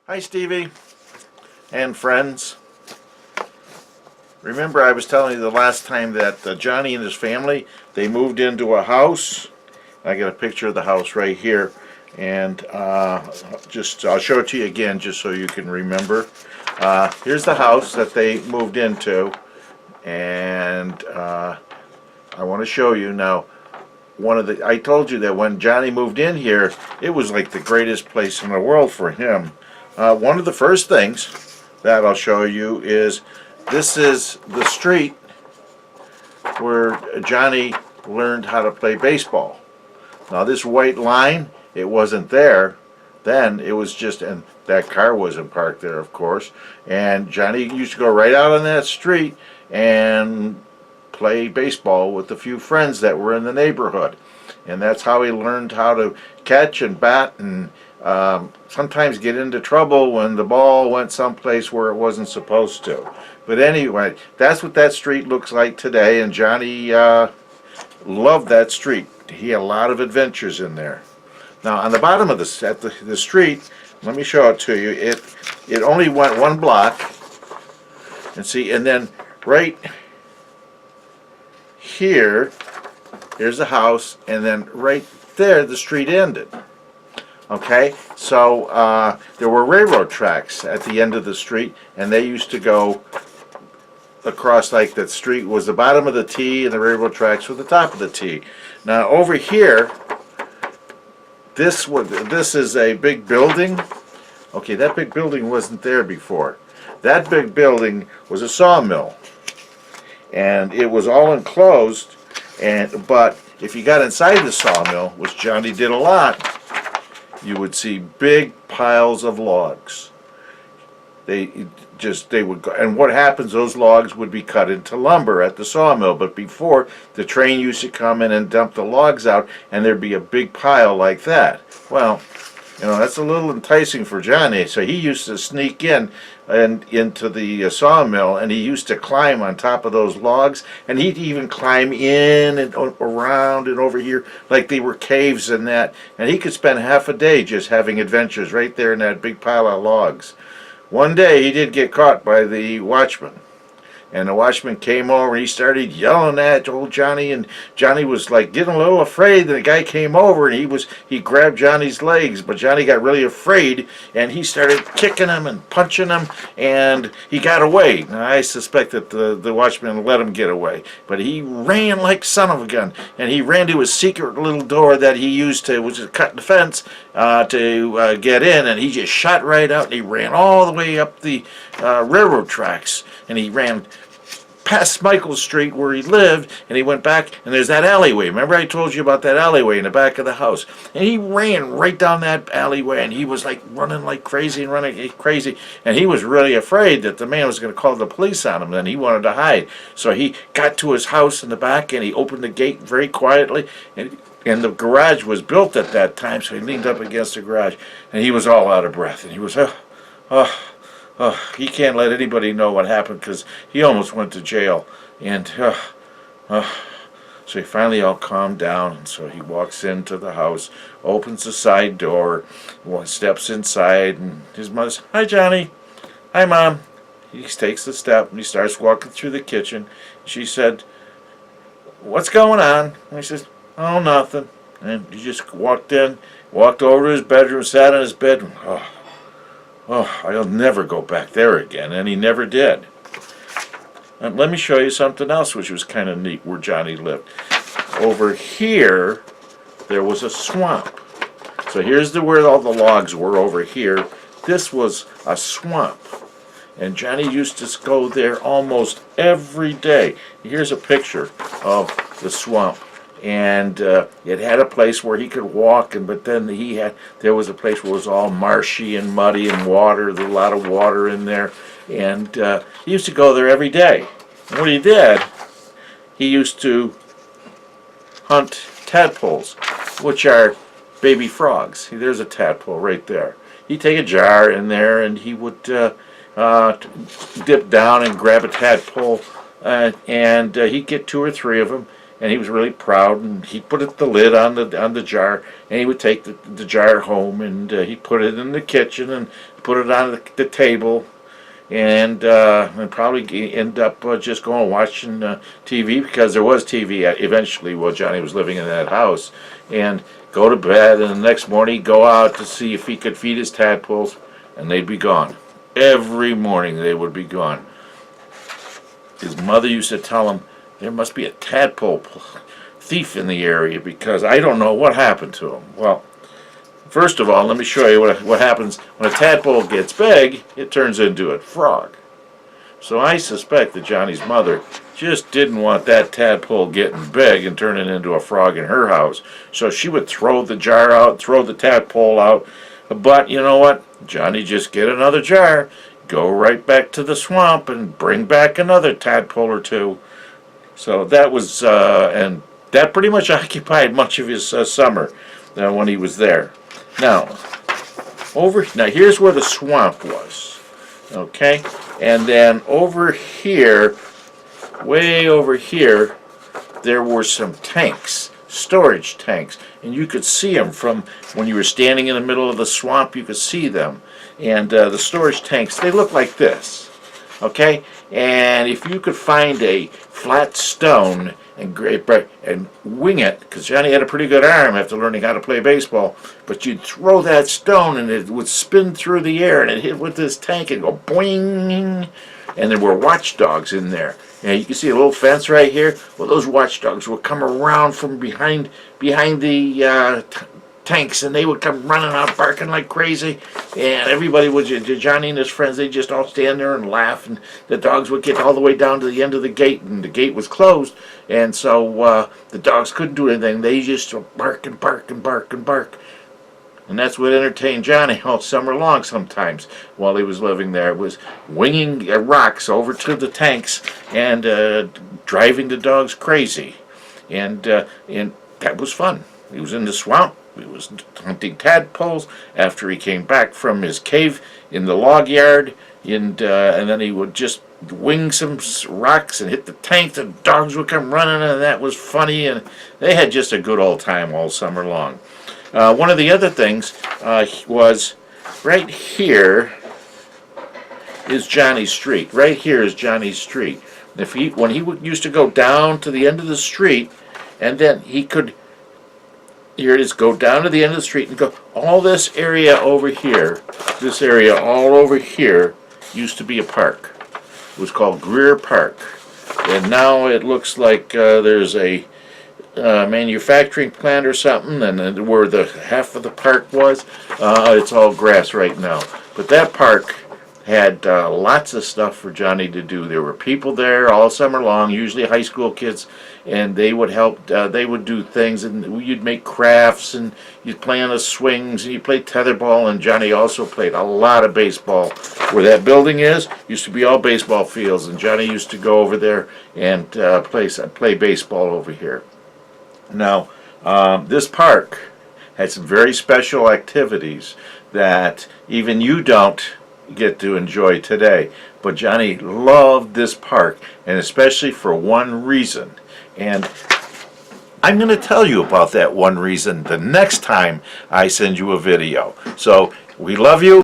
Hi Stevie and friends. Remember I was telling you the last time that Johnny and his family, they moved into a house. I got a picture of the house right here, and I'll show it to you again just so you can remember. Here's the house that they moved into, and I want to show you now. I told you that when Johnny moved in here, it was like the greatest place in the world for him. One of the first things that I'll show you is this is the street where Johnny learned how to play baseball. Now this white line, it wasn't there then. It was just, and that car wasn't parked there, of course. And Johnny used to go right out on that street and play baseball with a few friends that were in the neighborhood. And that's how he learned how to catch and bat and sometimes get into trouble when the ball went someplace where it wasn't supposed to. But anyway, that's what that street looks like today, and Johnny loved that street. He had a lot of adventures in there. Now on the bottom of the street, let me show it to you. It only went one block, and see, and then right here's the house, and then right there the street ended. Okay, so there were railroad tracks at the end of the street, and they used to go across, like that street was the bottom of the T and the railroad tracks were the top of the T. Now over here, this is a big building. Okay, that big building wasn't there before. That big building was a sawmill, and it was all enclosed. But if you got inside the sawmill, which Johnny did a lot, you would see big piles of logs. They would go, and what happens, those logs would be cut into lumber at the sawmill. But before, the train used to come in and dump the logs out, and there'd be a big pile like that. Well, you know, that's a little enticing for Johnny, so he used to sneak in and into the sawmill, and he used to climb on top of those logs, and he'd even climb in and around and over here like they were caves and that, and he could spend half a day just having adventures right there in that big pile of logs. One day he did get caught by the watchman. And the watchman came over and he started yelling at old Johnny, and Johnny was like getting a little afraid. And the guy came over and he grabbed Johnny's legs, but Johnny got really afraid and he started kicking him and punching him, and he got away. Now I suspect that the watchman let him get away, but he ran like son of a gun, and he ran to his secret little door that he used to, which is cut the fence to get in, and he just shot right out and he ran all the way up the railroad tracks, and he ran past Michael Street where he lived, and he went back, and there's that alleyway. Remember I told you about that alleyway in the back of the house? And he ran right down that alleyway, and he was like running like crazy and running like crazy, and he was really afraid that the man was going to call the police on him, and he wanted to hide. So he got to his house in the back, and he opened the gate very quietly, and the garage was built at that time, so he leaned up against the garage, and he was all out of breath, and he was, he can't let anybody know what happened because he almost went to jail. And so he finally all calmed down, and so he walks into the house, opens the side door, steps inside, and his mother says, "Hi, Johnny." "Hi, Mom." He takes the step and he starts walking through the kitchen. She said, "What's going on?" And he says, "Oh, nothing." And he just walked over to his bedroom, sat on his bed, and I'll never go back there again, and he never did. And let me show you something else which was kind of neat where Johnny lived. Over here, there was a swamp. So here's where all the logs were over here. This was a swamp, and Johnny used to go there almost every day. Here's a picture of the swamp. And it had a place where he could walk, but then there was a place where it was all marshy and muddy and water. There's a lot of water in there, and he used to go there every day. And what he did, he used to hunt tadpoles, which are baby frogs. See, there's a tadpole right there. He'd take a jar in there, and he would dip down and grab a tadpole, and he'd get 2 or 3 of them. and he was really proud. And he put the lid on the jar, and he would take the jar home, and he put it in the kitchen and put it on the table, and probably end up just going watching TV, because there was TV eventually while Johnny was living in that house, and go to bed, and the next morning he'd go out to see if he could feed his tadpoles, and they'd be gone. Every morning they would be gone. His mother used to tell him, there must be a tadpole thief in the area, because I don't know what happened to him. Well, first of all, let me show you what happens when a tadpole gets big. It turns into a frog. So I suspect that Johnny's mother just didn't want that tadpole getting big and turning into a frog in her house. So she would throw the jar out, throw the tadpole out. But you know what? Johnny just get another jar, go right back to the swamp, and bring back another tadpole or two. So that was, and that pretty much occupied much of his summer when he was there. Now here's where the swamp was, okay? And then over here, way over here, there were some tanks, storage tanks, and you could see them from when you were standing in the middle of the swamp. You could see them, and the storage tanks, they look like this, okay? And if you could find a flat stone and wing it, because Johnny had a pretty good arm after learning how to play baseball, but you'd throw that stone and it would spin through the air and it hit with this tank and go boing, and there were watchdogs in there. And you can see a little fence right here. Well, those watchdogs would come around from behind the tanks, and they would come running out barking like crazy, and everybody would, Johnny and his friends, they'd just all stand there and laugh, and the dogs would get all the way down to the end of the gate, and the gate was closed, and so the dogs couldn't do anything. They just bark and bark and bark and bark, and that's what entertained Johnny all summer long. Sometimes while he was living there, was winging rocks over to the tanks and driving the dogs crazy, and that was fun. He was in the swamp. He was hunting tadpoles after he came back from his cave in the log yard, and then he would just wing some rocks and hit the tank. The dogs would come running, and that was funny, and they had just a good old time all summer long. One of the other things was right here is Johnny's Street. Right here is Johnny's Street. When he used to go down to the end of the street, and then he could, here it is, go down to the end of the street and go, all this area over here, this area all over here used to be a park. It was called Greer Park. And now it looks like there's a manufacturing plant or something, and where the half of the park was, it's all grass right now. But that park had lots of stuff for Johnny to do. There were people there all summer long, usually high school kids, and they would help, they would do things, and you'd make crafts, and you'd play on the swings, and you'd play tetherball, and Johnny also played a lot of baseball. Where that building is, used to be all baseball fields, and Johnny used to go over there and play baseball over here. Now, this park had some very special activities that even you don't get to enjoy today. But Johnny loved this park, and especially for one reason. And I'm going to tell you about that one reason the next time I send you a video. So, we love you.